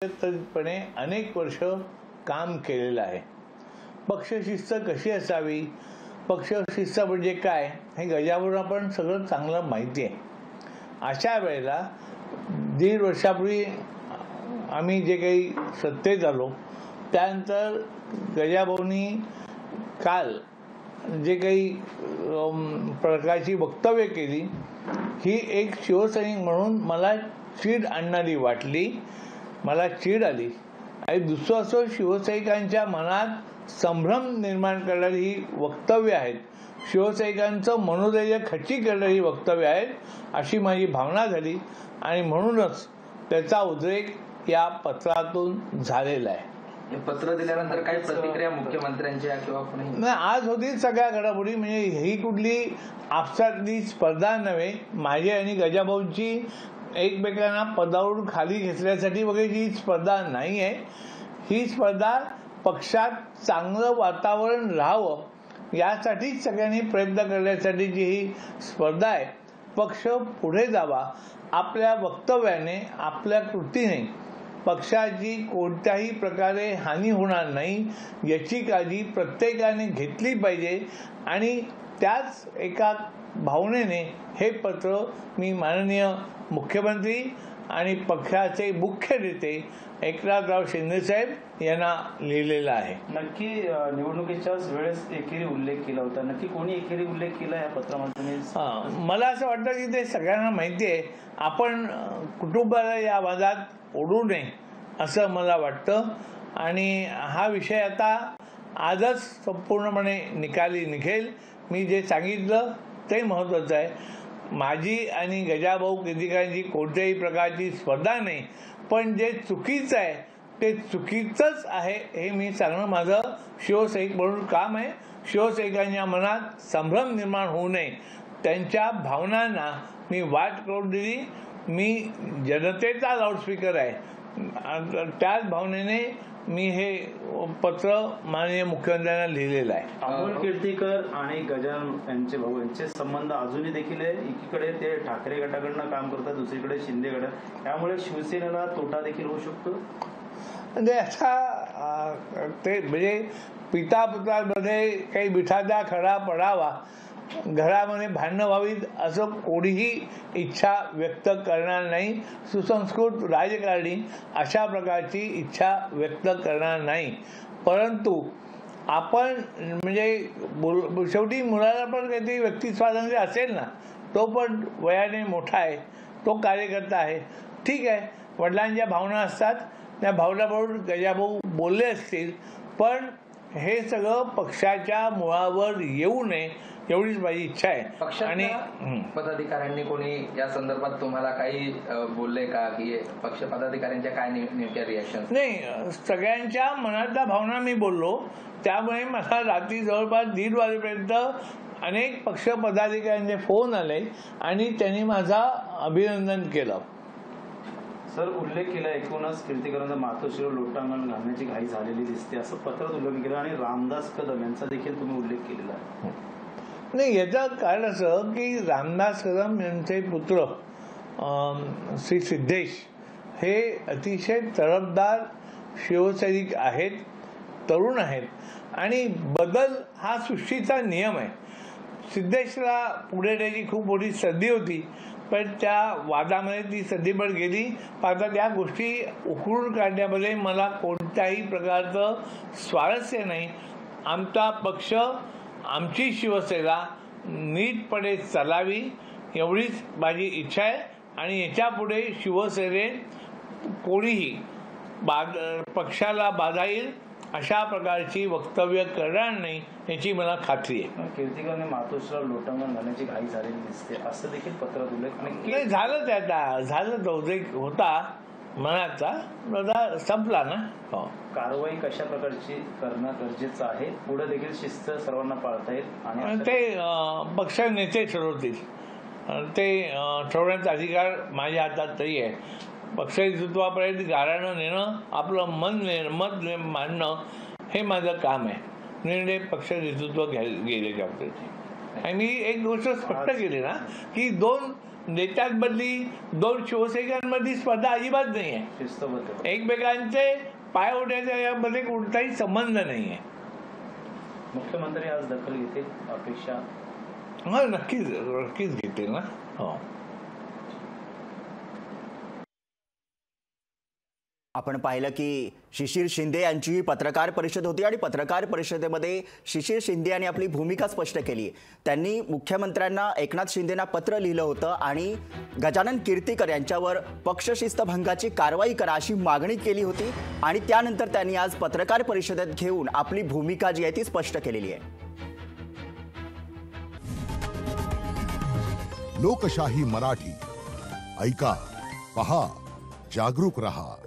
एकत्रितपणे अनेक वर्ष काम केलेलं आहे. पक्षशिस्त कशी असावी, पक्षशिस्त म्हणजे काय हे गजाभाऊंना पण सगळं चांगलं माहिती आहे. अशा वेळेला 1.5 वर्षापूर्वी आम्ही जे काही सत्तेत आलो त्यानंतर गजाभाऊंनी काल जे काही प्रकारची वक्तव्य केली ही एक शिवसैनिक म्हणून मला चीड आणणारी वाटली, मला चीड आली. आणि दुसरं असं शिवसैनिकांच्या मनात संभ्रम निर्माण करणारी ही वक्तव्य आहेत, शिवसैनिकांचं मनोधैर्य खच्ची करणारी वक्तव्य आहेत अशी माझी भावना झाली आणि म्हणूनच त्याचा उद्रेक या पत्रातून झालेला आहे. हे पत्र दिल्यानंतर काही प्रतिक्रिया मुख्यमंत्र्यांच्या किंवा नाही, आज होती सगळ्या घडामोडी. म्हणजे ही कुठली आपसातली स्पर्धा नव्हे. माझी आणि गजाभाऊंची एकमेकांना पदावरून खाली घेतल्यासाठी वगैरे ही स्पर्धा नाही आहे. ही स्पर्धा पक्षात चांगलं वातावरण राहावं यासाठीच सगळ्यांनी प्रयत्न करण्यासाठीची ही स्पर्धा आहे. पक्ष पुढे जावा, आपल्या वक्तव्याने आपल्या कृतीने पक्षाची कोणत्याही प्रकारे हानी होणार नाही याची काळजी प्रत्येकाने घेतली पाहिजे. आणि त्याच एका भावनेने हे पत्र मी माननीय मुख्यमंत्री आणि पक्षाचे मुख्य नेते एकनाथराव शिंदेसाहेब यांना लिहिलेला आहे. नक्की निवडणुकीच्या वेळेस एकेरी उल्लेख केला होता, नक्की कोणी एकेरी उल्लेख केला या पत्रामध्ये? मला असं वाटतं की ते सगळ्यांना माहिती आहे. आपण कुटुंबाला या वादात ओढू नये असं मला वाटतं. आणि हा विषय आता आजच संपूर्णपणे निकाली निघेल. मी जे सांगितलं ते महत्त्वाचं आहे. माझी आणि गजाभाऊ कीर्तिकांची कोणत्याही प्रकारची स्पर्धा नाही, पण जे चुकीचं आहे ते चुकीचंच आहे हे मी सांगणं माझं शिवसैनिक म्हणून काम आहे. शिवसैनिकांच्या मनात संभ्रम निर्माण होऊ नये, त्यांच्या भावनांना मी वाट करून दिली. मी जनतेचा लाऊडस्पीकर आहे, त्याच भावनेने मी हे पत्र माननीय मुख्यमंत्र्यांना लिहिलेलं आहे. अमोल कीर्तिकर आणि गजानन यांचे भाऊ यांचे संबंध अजूनही देखील आहे. एकीकडे ते ठाकरे गटाकडनं काम करतात, दुसरीकडे शिंदे गट, त्यामुळे शिवसेनेला तोटा देखील होऊ शकतो. म्हणजे असा ते म्हणजे पिता पुत्रांमध्ये काही मिठाचा खडा पडावा, घरामध्ये भांडणं व्हावीत असं कोणीही इच्छा व्यक्त करणार नाही. सुसंस्कृत राजकारणी अशा प्रकारची इच्छा व्यक्त करणार नाही. परंतु आपण म्हणजे शेवटी मुलाला पण काहीतरी व्यक्ती स्वातंत्र्य असेल ना, तो पण वयाने मोठा आहे, तो कार्यकर्ता आहे, ठीक आहे. वडिलांच्या भावना असतात, त्या भावनाबरोबर गजाभाऊ बोलले असतील, पण हे सगळं पक्षाच्या मुळावर येऊ नये एवढीच माझी इच्छा आहे. आणि पदाधिकाऱ्यांनी कोणी या संदर्भात तुम्हाला काही बोलले का, की पक्ष पदाधिकाऱ्यांच्या काय नेमक्या रिॲक्शन? नाही, सगळ्यांच्या मनातल्या भावना मी बोललो. त्यामुळे मला रात्री जवळपास 1:30 वाजेपर्यंत अनेक पक्ष पदाधिकाऱ्यांचे फोन आले आणि त्यांनी माझा अभिनंदन केलं. सर, उल्लेख केला एकूणच कीर्तिकरांचा मातोश्रीवर लोटांगण घालण्याची घाई झालेली दिसते असं पत्रात उल्लेख केला आणि रामदास कदम यांचा देखील तुम्ही उल्लेख केलेला आहे. नाही, याचं कारण असं की रामदास कदम यांचे पुत्र श्री सिद्धेश हे अतिशय तडफदार शिवसैनिक आहेत, तरुण आहेत आणि बदल हा सृष्टीचा नियम आहे. सिद्धेशला पुढे त्याची खूप मोठी संधी होती, पण त्या वादामध्ये ती संधी पण गेली. आता त्या गोष्टी उकळून काढण्यामध्ये मला कोणत्याही प्रकारचं स्वारस्य नाही. आमचा पक्ष, आमची शिवसेना नीटपणे चालावी एवढीच माझी इच्छा आहे. आणि याच्यापुढे शिवसेनेत कोणीही पक्षाला बाधा येईल अशा प्रकारची वक्तव्य करणार नाही याची मला खात्री आहे. कीर्तिकरने मातोश्रीवर लोटांगण घालण्याची घाई झालेली दिसते असं देखील पत्रात उल्लेख नाही. झालं ते, आता झालं तो उद्रेक होता मनाचा, संपला ना. हो. कारवाई कशा प्रकारची करणं गरजेचं आहे, पुढे देखील शिस्त सर्वांना पाळता येईल आणि ते पक्ष नेते ठरवतील. ते ठरवण्याचा अधिकार माझ्या हातात तरी आहे. पक्ष नेतृत्वापर्यंत गाऱ्हाणं नेणं, आपलं मत मांडणं हे माझं काम आहे. निर्णय पक्ष नेतृत्व गेले त्याबद्दल. आणि मी एक गोष्ट स्पष्ट केली ना की 2 नेत्यांमधली दोन शिवसैनिकांमधली स्पर्धा अजिबात नाही आहे. शिस्तबद्ध एकमेकांचे पाय ओढण्याच्या यामध्ये कोणताही संबंध नाही आहे. मुख्यमंत्री आज दखल घेतील अपेक्षा? हा, नक्कीच नक्कीच घेतील ना. हो. आपण पाहिलं की शिशिर शिंदे यांची पत्रकार परिषद होती आणि पत्रकार परिषदेमध्ये शिशिर शिंदे यांनी आपली भूमिका स्पष्ट केली. त्यांनी मुख्यमंत्र्यांना एकनाथ शिंदेंना पत्र लिहिलं होतं आणि गजानन कीर्तीकर यांच्यावर पक्षशिस्तभंगाची कारवाई करा अशी मागणी केली होती आणि त्यानंतर त्यांनी आज पत्रकार परिषदेत घेऊन आपली भूमिका जी आहे ती स्पष्ट केलेली आहे. लोकशाही मराठी ऐका, पहा, जागरूक रहा.